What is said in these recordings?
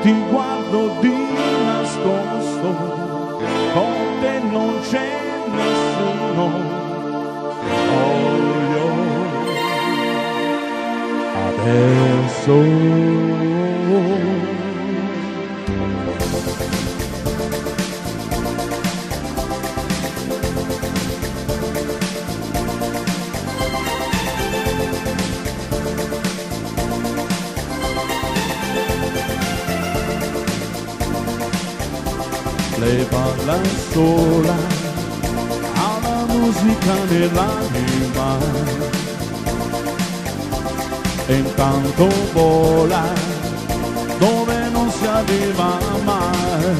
ti guardo di nascosto, con te non c'è nessuno, voglio adesso. Lei parla sola, ha la musica nell'anima e intanto vola dove non si arriva mai.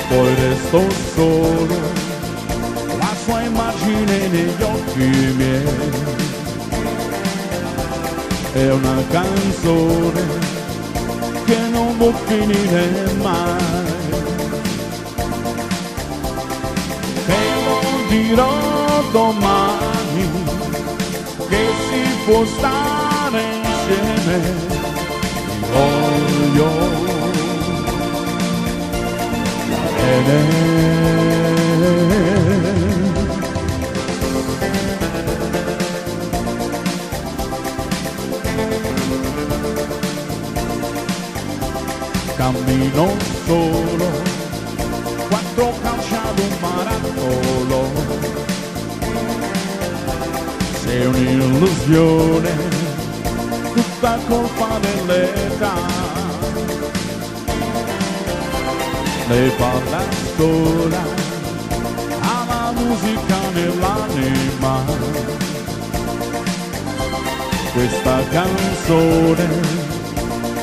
Poi resto solo, la sua immagine negli occhi miei, è una canzone che non può finire mai. Te lo dirò domani, che si può stare insieme, voglio bene. Cammino solo, quattro calci ad un barattolo, sei un'illusione, tutta colpa dell'età. Lei parla sola, ha la musica nell'anima, questa canzone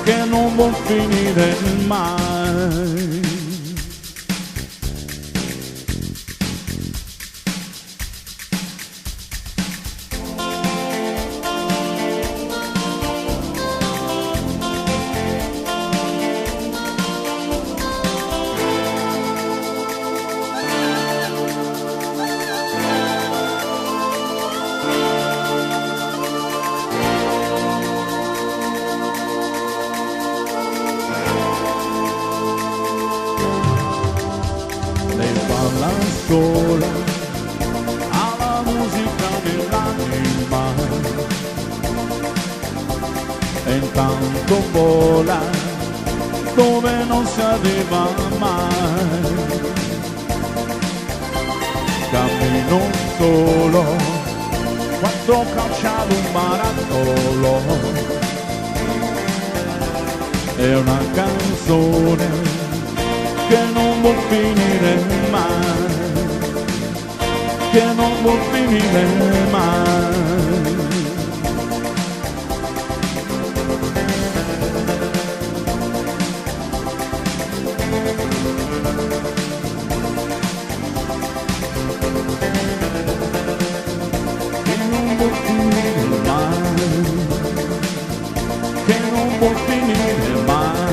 che non può finire mai. Parla sola, ha la musica nell'anima e intanto vola dove non si arriva mai. Cammino solo, quattro calci ad un barattolo, è una canzone che non può finire mai, che non può finire mai. Che non può finire mai, che non può finire mai.